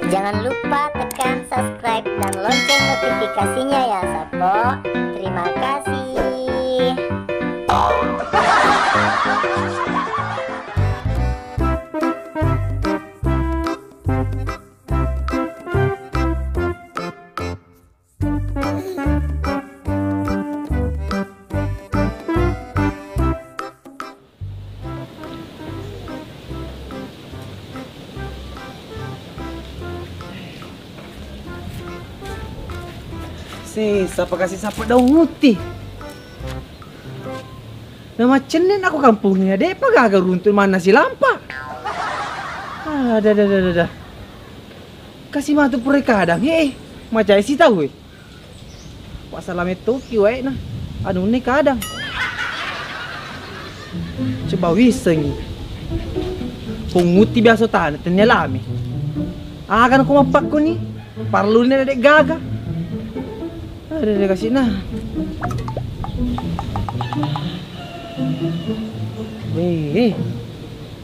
Jangan lupa tekan subscribe dan lonceng notifikasinya ya Sapo. Terima kasih. Siapa kasih siapa daun muti. Nah macam ni aku kampungnya dek apa gagal runtun mana si lampa. Dah. Kasih matu pure kadang macam si tahu Pak salam itu kiwai nah. Anu ni kadang. Coba wiseng. Punguti biasa tanah tenyalami. Kan aku mapak ko ni. Parlu ni dek gaga. Ada kasih nah.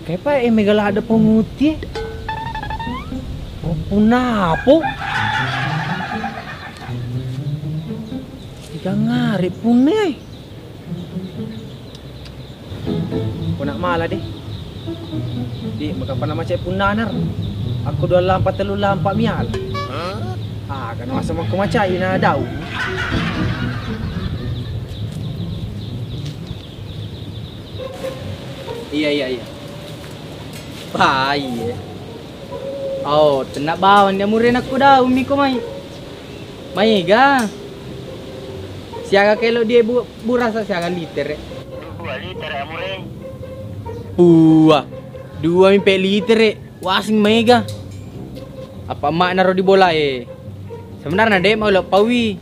Kayak apa megala ada pemutih? Punapo? Jangan ngarip punai. Aku nak malah deh. Di makapan nama cek punanar. Aku 2 lampak 3 lampak mial. Kan masa aku macai na daun. Iya. Iya. Oh, tenak bawan dia murin aku dah umi ko mai. Mai ga. Siaga kelo dia burasa siaga liter. 2 liter ya murin. 2 mimpi liter. Wasing mega. Apa mak naro di bola Sebenarnya dek mau lo pawi.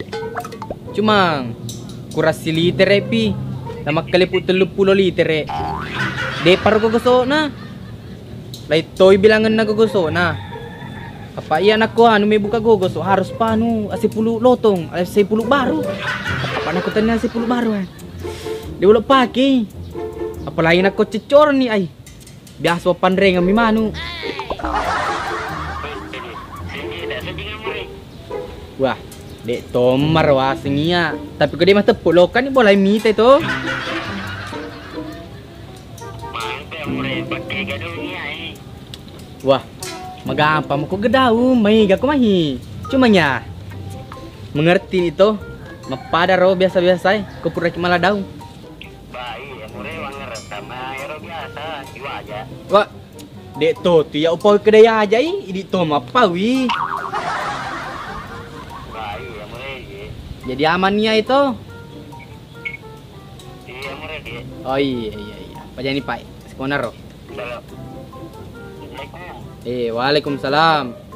Cuma kuras si liter pi. Nama keliput 30 liter Dek paru gosok na. Lai toy bilangan na gosok na. Apa iya nak ko anu may buka gosok harus pa anu 10 lotong, 10 baru. Apa nak ko tanya 10 baru Dia ulo paki. Apa lain aku cecor ni ay. Biasa pandreng mi manu. Wah, dek tomar wah sengia. Tapi kau dia mah tepuk lokan ni boleh mita itu. Wah, magampang ko gedau, may gak kumahi. Cuma nya mengerti itu. Mapada ro biasa-biasa ko pura malah daun. Baik, mure wanger sama ero biasa, iwa aja. Wah, dek to tu ya upau kedaya aja ini to mapawi. Jadi amannya itu. Iya murah dia. Oh iya. Apa jadi Pak? Sekonar. Waalaikumsalam.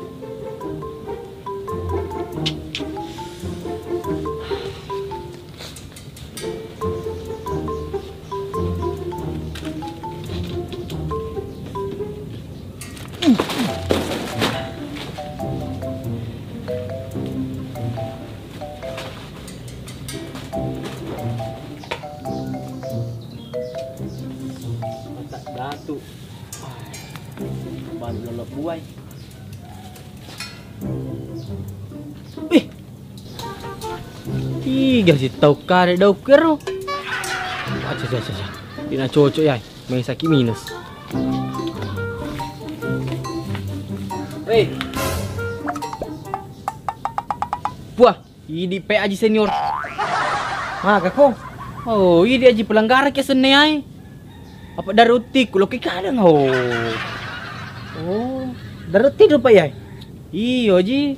Datu. Ban lolok buai. Tiga si tau kare dau kero. Acha. Tina cocok ya. May sakit minus. Buah, ini pe aji senior. Kako. Oh, ini aji pelanggar ke sene ai. Apa daruti kulo ke kadang daruti do pa yai. Iyo ji.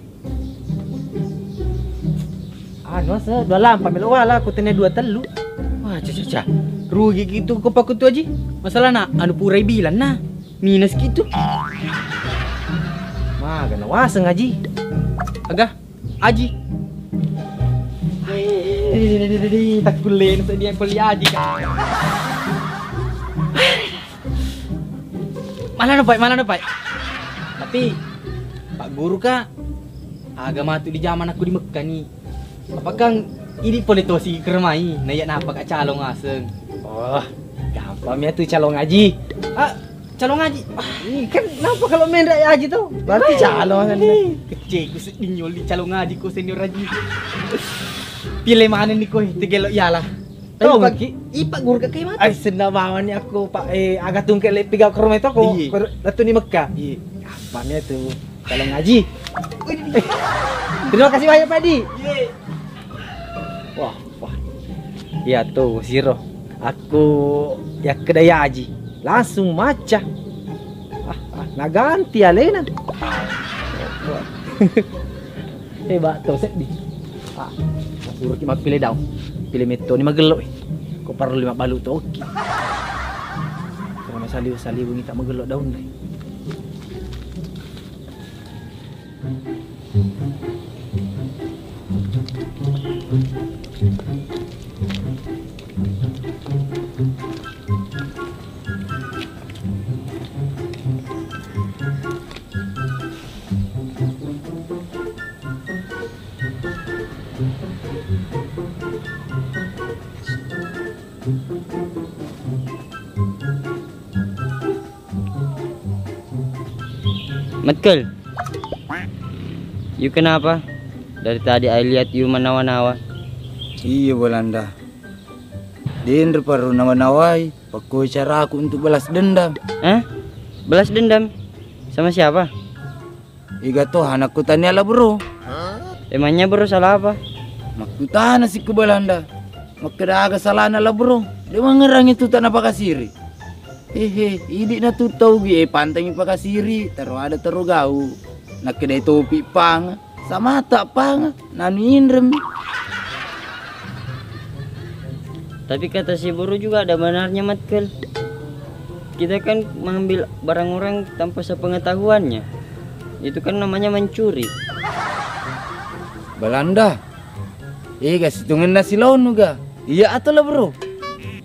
Masa 2 lampak melo wala aku tene 2 telu. Wah, caca. Rugi gitu ko paku tu aji. Masalah na anu purai bilan na. Minus gitu. Gana waseng aji. Agak aji. Tak kulen dia kuliah aji kan. Mana Pak? Tapi Pak Guru kah agama tu di zaman aku di Mekah ni. Apakah ini politosi kermai nayak napa kak calong aseng. Oh, gampang ya tu calong ngaji. calon ngaji. Kan kenapa kalau main rakyat haji tuh? Berarti calon kan. Kecil ku sedih di calon ngaji ku senior haji. Pilih mana nih koi? Tigelok yalah. Tahu Ayo, kaki? Ipak gur ke kemana? Ay senamawan ni aku Pak agak tungkel pigaw ke rumah itu aku. Iya. Datu ni Mekah. Apa nih tuh? Calon ngaji. Terima kasih banyak Pak Di. Wah, wah. Ya tuh Siro. Aku ya kedaya haji. Langsung maca. Nah ganti alena. Hebat tuh set di. Suruh kita pilih daun. Pilih meto ni magelok. Kau perlu 5 balut tu okey. Kalau saliu bunyi tak magelok daun ni. Matkel, you kenapa? Dari tadi I lihat you menawa-nawa. Iya Belanda. Dendr paru nawa-nawai. Pakai cara aku untuk balas dendam. Hah? Balas dendam? Sama siapa? Iga toh anakku tanya lah bro. Emangnya bro salah apa? Makku tanah sih ke Belanda. Makadaga salah lah bro. Dia mengerang itu tanah pakasiri. Idik na tu tau gie pantang pakasiri. Taruh ada taruh gau. Nak kedai topi pang. Sama tak pang. Nanu indrem. Tapi kata si buru juga ada benarnya Matkel. Kita kan mengambil barang orang tanpa sepengetahuannya. Itu kan namanya mencuri. Belanda. Gas hitungan nasi lawan juga. Iya atau lah bro.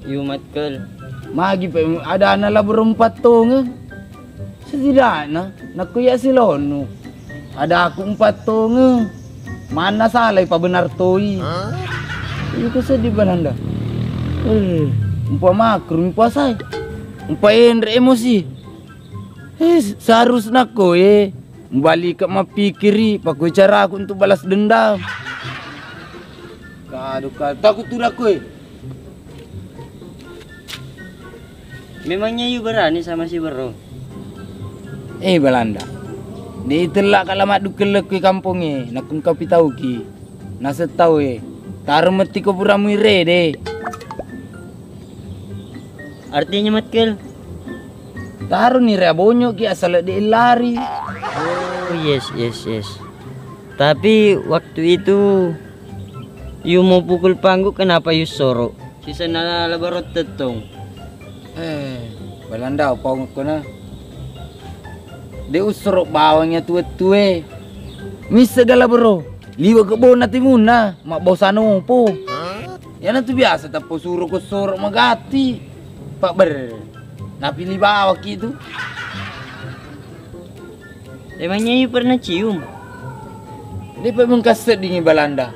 You Matkel. Magi pa ada anak lah berempat tong. Setidaknya nak kuya si lono. Ada aku 4 tong. Mana salah pa benar toi. Itu sedih Belanda. Umpa makro umpa say. Umpa endre emosi. Seharusnya ko balik ke mapikiri pakai cara aku untuk balas dendam. Kado takut tuh aku. Memangnya you berani sama si bro? Belanda. Di telak kalamat dukelek ke kampungnya. Nak kau pitau ki. Nasa tahu taruh mati ko pura muire deh. Artinya Matkel? Taruh ni rea bonyok ki asal dia lari. Oh yes. Tapi waktu itu you mau pukul panggung kenapa you soro? Sisa nala barot tetong. Belanda apa ko na. Dia usurok bawangnya tuwe-tuwe. Misa gala bro. Liwa ke bawah nati muna. Mak bau sano po. Yan na tu biasa tapo suruh ko sorok magati. Pak ber. Napili bawak itu. Emangnya you pernah cium? Dia pa mengkaset dingi Belanda.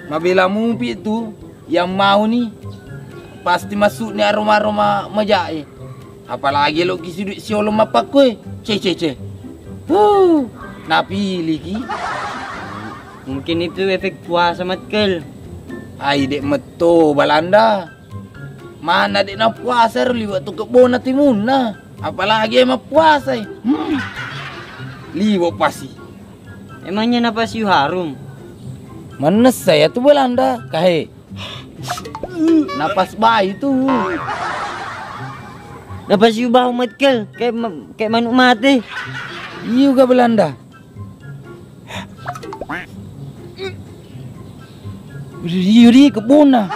Mabila mumpi itu yang mau nih pasti masuk ni aroma-aroma majai. Apalagi lo kisi duit siolo mapak kowe. Ce. Napili ki. Mungkin itu efek puasa Matkel. Ai dek meto Belanda. Mana dek na puasa liwat tu kebon na timuna. Apalagi emang puasa. Liwat pasti. Emangnya napas you harum? Manes saya tuh Belanda. Kahe. Napas bayi tuh. Napas you bau Matkel kayak manuk mati. Iya juga Belanda. Yuri kebun nah.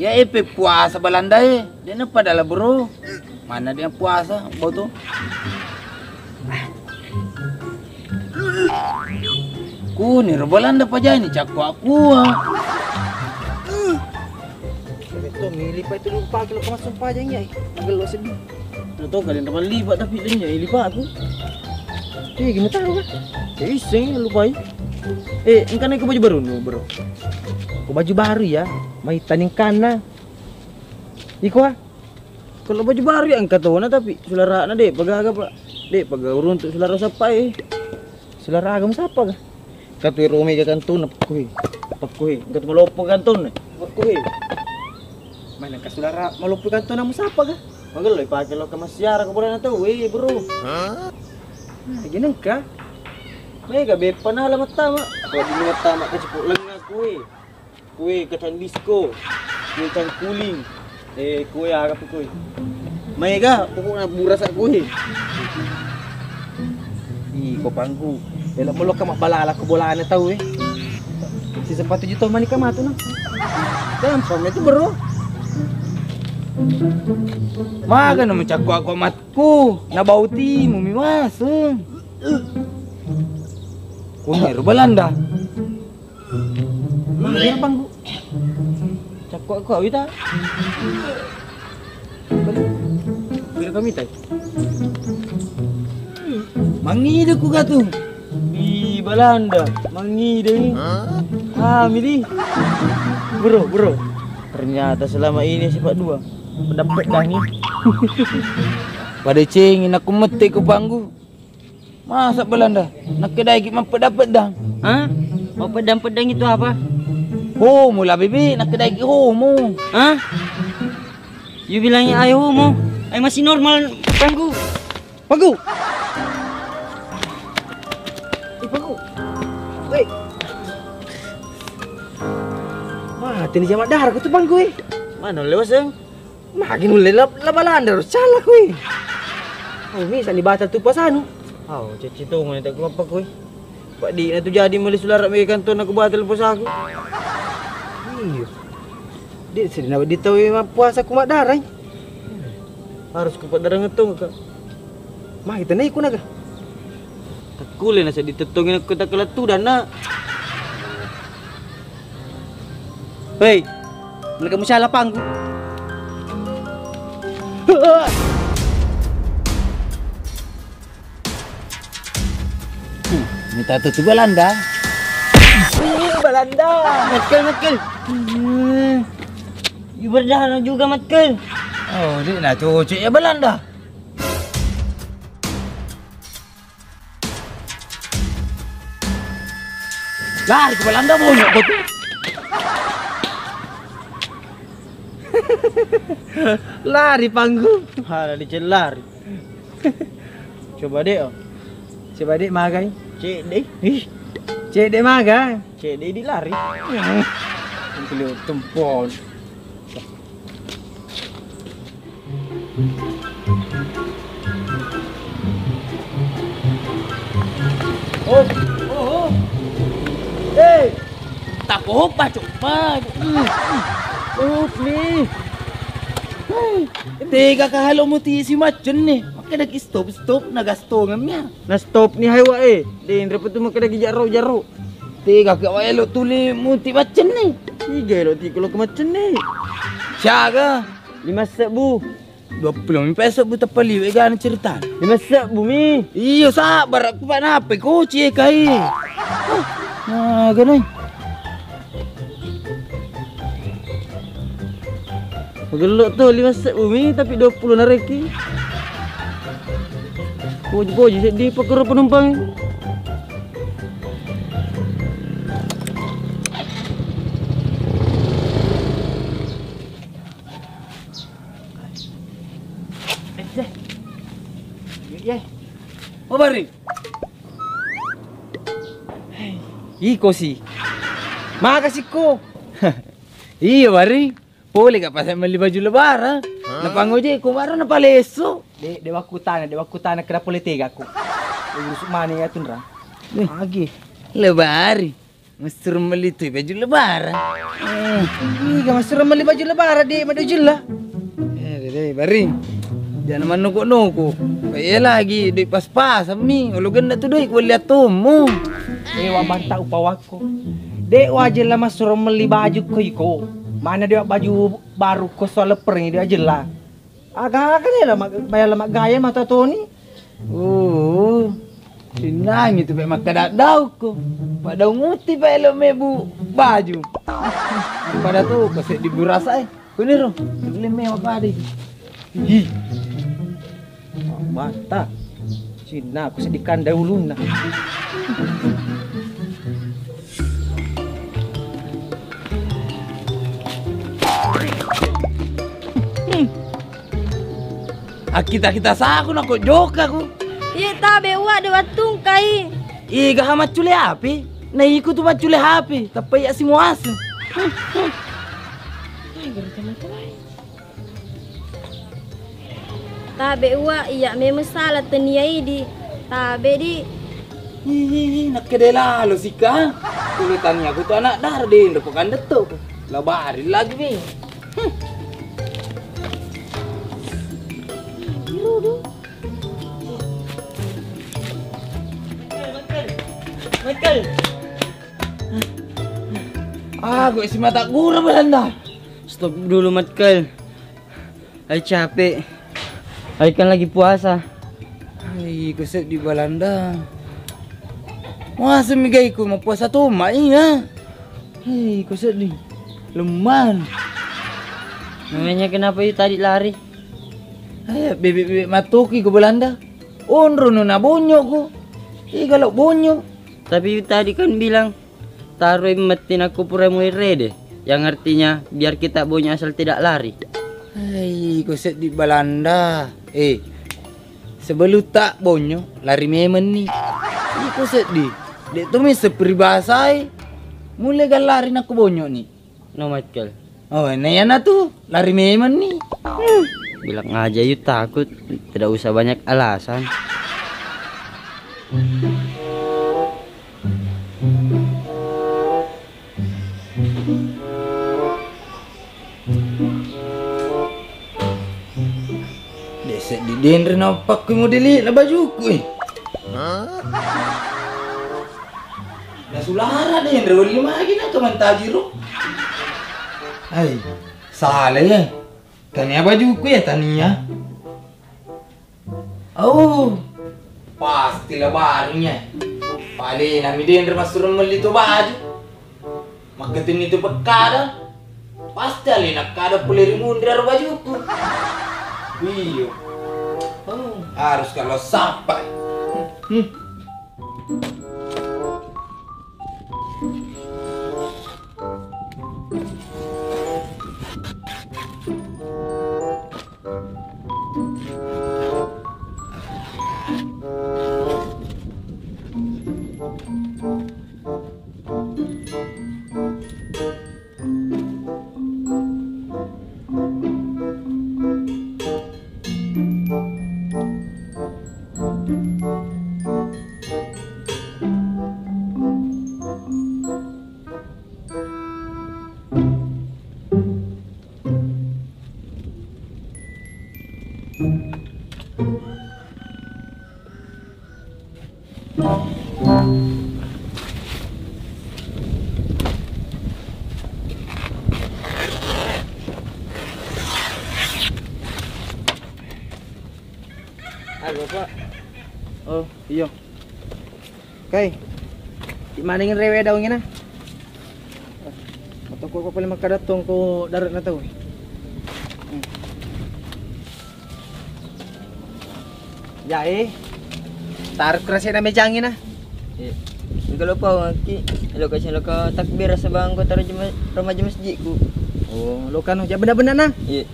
Ya puasa Belanda dia na padahal bro. Mana dia puasa bau tuh. Ni Belanda pa dyan, cakwa aku. Ito, milipa itu lupa kalau kau masuk pajang ya. Agak sedih. Tahu kalian dapat lipat tapi dia lipat aku. Gimana tahu kan? Iseng lupa. Engkau naik ke baju baru nih bro. Ke baju baru ya. Mai taning kana. Iko Kalau baju baru yang katona tapi sulara na dek pagaga pak. Dek pagaurun untuk sulara sapa Sulara agam sapa ka? Katu Romi ka kanton napkuhi. Napkuhi. Gat malopo kanton. Napkuhi. Mana ka sulara malupi kanto na mo sapa ka? Magalo ipake lo ka masyara ko pala na to. Bro. Ginang ka? May gabi panala matama. Pwede mo matama kasi po lang na kuwi. Kuwi katan disco. Kuwi katan kuling. Kuwi agap kuwi. May ga puko na bura sa kuwi. Ko panggu. Dela mo lo ka mabalala ko bolaan na tao Si sapato dito mani ka mato na. Gampang itu bro. Maga naman cakwa ako matko. Nabauti mo miwaso. Kunero balanda. Ano panggu? Cakwa ko awita. Pero kami tay. Mangide ko gato. Di Belanda, mangide ni. Mili. Bro. Ternyata selama ini si Pak Dua mendapat dangi. Pada cengin aku mati ko panggu. Masa Belanda nak kedai kita dapat dang. Hah? Mau pedang-pedang itu apa? Homo lah bebe, nak kedai kita homo. Hah? You bilangnya ayo mo. Ay masih normal panggu. Panggu. Panggu. Wei. Mati ni jamak darah ko tu panggu Mana lewas yang? Makin ulay labalanda ro salah ko Oh, minsan ni bata tu pasano. Oh, cicito mo na ko pa ko. Pak di na tu jadi mali sulara may kanton aku batal po sa ako. Iyo. Di sini na dito puasa ko madaray. Harus ko padarang itong ka. Makita na ko naga. Takuli na sa ditutungin ako takalatudan na. Hey, mereka mo salah panggu. Minta tu Belanda. Belanda. Matkel. Iberdahan juga matkel. Oh, dia nak cucuk ya Belanda. Lari ke Belanda banyak betul. Lari panggu. Hala di lari. Coba deh oh. Coba dek magai. Cek deh. Cek dek magai. Cek deh di lari. Beliau tempon. Oh. Hey. Tak apa coba. Ni. Tega kahalo mo ti si Machan ni. Maka stop nagasto ngamnya. Na stop ni haywa Din repot tu makadagi jaro. Tega ka waelo tuli mo ti Machan ni. Tiga lo ti kalau kemacen ni. Siaga. 5,000. 20 peso buta paliw gan cerita. 5,000 mi. Iyo sabar aku pa nape ko cie kai. Ganun. Magelok tu 5,000 mi tapi 20 na reki. Pojo sedih pakar penumpang. Oh bari. Iko si. Makasih ko. Iya bari. Boleh ka pasal beli baju lebaran. Napangoje ko baru na paleso. Dewa kutana kena politiga ko. Urus mani ya tunra. Agi. Lebari. Mesur beli tu baju lebaran. Iya masuk meli baju lebaran di madu jela. Bari. Jangan manukuk-nukuk. Kaya lagi di pas-pas mi. Ulu ganda tu doi ko lihat tumu. Dewa banta upawako. Dewa jela masuk meli baju ko iko. Mana dia baju baru ko soal perang dia jela. Agak lah bayar lemak gaya mata Tony. Oh. Sinang itu pe makadak daw ko. Pada nguti pa elo mebu baju. Pada tu kasi di burasa Kuniro. Beli me apa di. Ih. Banta. Cina aku sedikan dahulu nah. Kita saku nak kok joka ku. Iya tabe wa de watung kai. Iga hamat cule api. Na iku tu macule hapi. Tapi ya si muasa. Tabe wa iya memang salah tenia di. Tabe di. Ih, nak kedela lo sika. Kulo tanya aku tu anak dar deh, ndepokan detok. Labari lagi be. Michael. Gue isi mata gura Belanda. Stop dulu Michael. Ay capek. Ay kan lagi puasa. Ay, kusep di Belanda. Masa migay ko mapuasa to, iya. Hei, kusep di. Leman. Namanya kenapa itu tadi lari? Ay, bebek-bebek matuki ke Belanda. Onro no na bonyo ko. Kalau bonyo. Tapi tadi kan bilang taruh metin aku pura muire deh. Yang artinya biar kita bonyo asal tidak lari. Hai, kusep di Belanda. Sebelum tak bonyo, lari memen nih. Ini kusep di. Dek tu mi seperibahasa. Mulai gal lari nak bonyo nih. No Michael. Oh, nayana tuh lari memen nih. Bilang aja yuk takut. Tidak usah banyak alasan. Desa di dendre nampak ku modeli lah bajuku Nah sulara dendre wali lagi na teman tajiro. Hai, salah ya. Tania bajuku ya tania. Oh, pasti lah barunya. Paling nami dendre masuk melito baju. Maketin itu bekada. Pasti alina kada puleri mundar bajuku. Iya. Harus kalau sampai. Halo Pak. Oh iya. Kay, di mana ingin rewe daw ngina? Atau ko pa pala magkadatong ko darat na to. Ya tarik kerasnya na mejangin na. Kalau pa ki, lo kasi lo ka takbir sa bangko taruh remaja masjid ku. Oh, lo kan ya benar-benar na. Iya.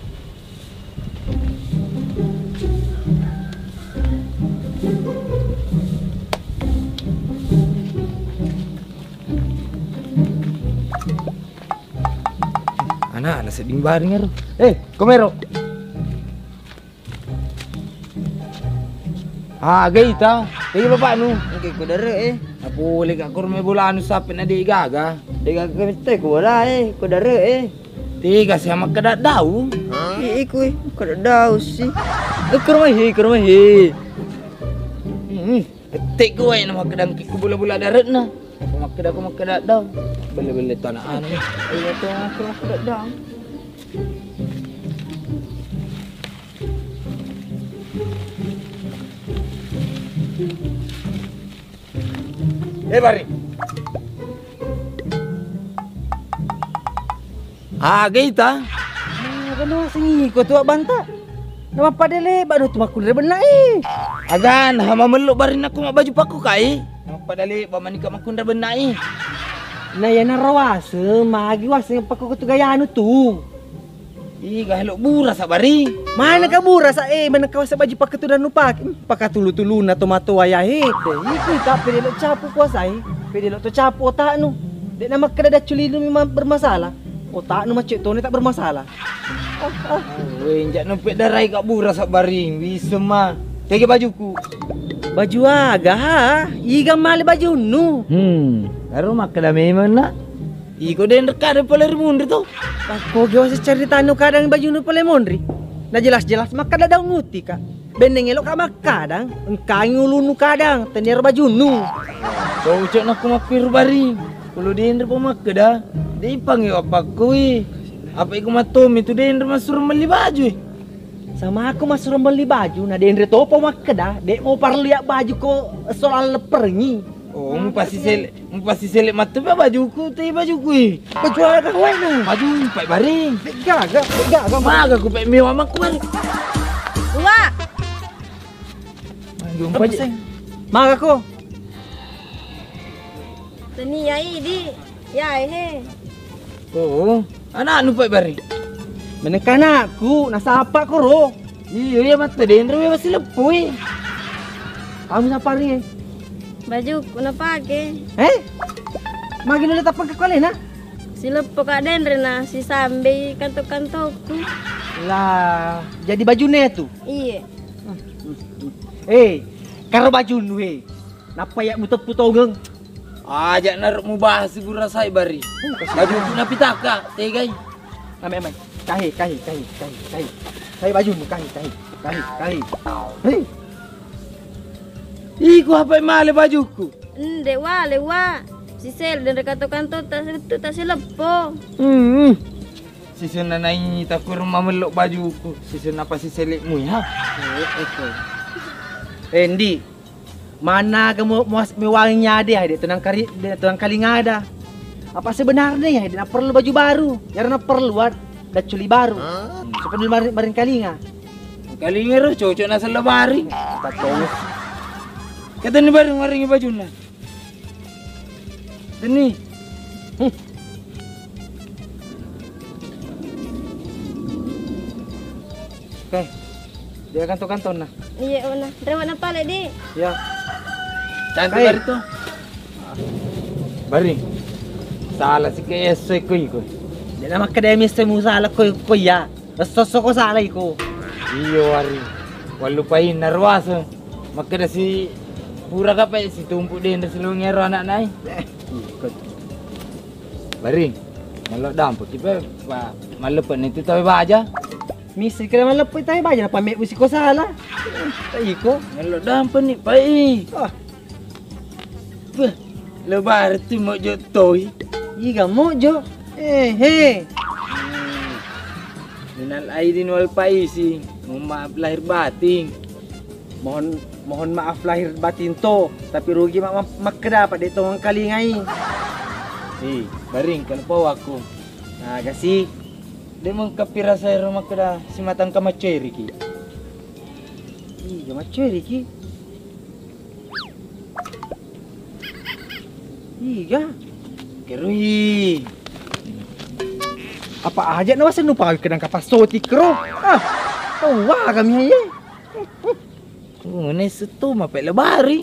Anak seding baring ero. Komero. Gaita. Bapak nu. Okay, ko dare Apo uli ka kurme bulano sapin na di gaga. Dengan kami ko wala ko dare Tiga siya magkadat daw. Iko ko daw si. Kurmahi. Tik ko na magkadang kiko bula-bula darat na. Ako magkadat daw. Bala-bala ito na ano. Ay ito ako magkadat daw. Bari. Gaita. Ano singi ko tuwa banta? Nama padele baru tu aku dah benar eh. Agan, hama meluk barin aku mak baju paku kai. Nama padali ba manika makunda benai. Nah ya narawasa magi wasa yang paku tu gaya anu tu. Ih, gahelok bura sabari. Mana ka bura sa mana ka wasa baju pakai tu dan lupa. Pakai tulu-tulu na tomato ayah Iku ka pede lo capu kuasa Pede lo tu capu otak nu. Dek nama kada culi nu memang bermasalah. Otak nu macam tu ni tak bermasalah. Weh, jak numpet darai kat bura sabari. Bisa mah. Tege bajuku. Baju agak ha. Iga mali baju nu. Baru makan dah memang nak. Iko den dekat daripada mundur tu. Aku gak usah cari tanu kadang baju nu pole mondri. Dah jelas-jelas makan dah daun nguti kak. Beneng elok kak makadang. Engkau ngulu nu kadang. Tenir baju nu. Kau ucap nak aku mapir bari. Kalau dia hendak makan dah. Dia panggil apa kui. Apa iku matom itu dia hendak masuk beli baju. Sama aku masuk beli baju. Nah dia hendak topo makan dah. Dek mau parliak baju ko soal lepernya. Oh, pasti selek mata bajuku, teh bajuku. Baju agak kau nu. Baju pak baring. Gagak. Maga aku pak mewah mak kuan. Wah, Jumpa je. Mak aku. tenia di. Ya he. Oh, anak anu pak baring. Menekan aku. Nasa apa ko ro? Iya, mata dia hendak masih lepui. Kamu siapa ni? Baju kuna pakai. Magi nu letak pangka kau na? Si lepo kak dendre na si sambe kantok-kantokku. Lah, jadi baju ne tu. Iya. Karo baju nu Napa ya mutot-putong geng? Ajak naruk mu bahas ibu rasai bari. Baju ku na pitaka, teh gai. Amai. Kahi. Kahi baju nu kahi. Iku apa male bajuku? Ende wale wa. Si sel dendre kantok-kantok tak si lepo. Sisun nanai takur mamelok bajuku. Sisun apa si selikmu ya? Endi, mana kamu mewanginya dia? Dia tunang kali ngada. Apa sebenarnya ya? Dia perlu baju baru. Karena perlu ada culi baru. Seperti marin kalinga. Kalinga ro cocok na sa labari. Tak tahu. Kata ni bareng maringi baju na. Tani. Oke. Dia kantor-kantor nah. Iya ona. Rewa na pale di. Ya. Cantik Kai. bari to. Bari. Salah si kaya soy ko iko. Dia nama kedai mesti musala ko ya. Sosok ko salah iko. Iyo wari. Walupain narwaso. Makada si pura kapay si tumpuk din sa lungero anak nai. Ikut. Bari. Malo dampo kipa pa malepan itu tahu baja. Misi kena malapit tayo ba? Yan pamit mo si ko salah. Iko. Malo dampo ni pai. Lebar tu mo jo toy. Iga mo jo. He. Minal aidin wal paisi. Maaf lahir batin. Mohon maaf lahir batin to, tapi rugi makda pada itu orang kali ngai. Baring kalau pau aku. Nah, kasi Dia mengkapira saya rumah kada si matang kamaceri ki. iya macam Riki. Iya. Kerui. Apa aja na wasa nupa kadang kapasoti kro. Tawa kami aye. Ngene setu mapek lebari.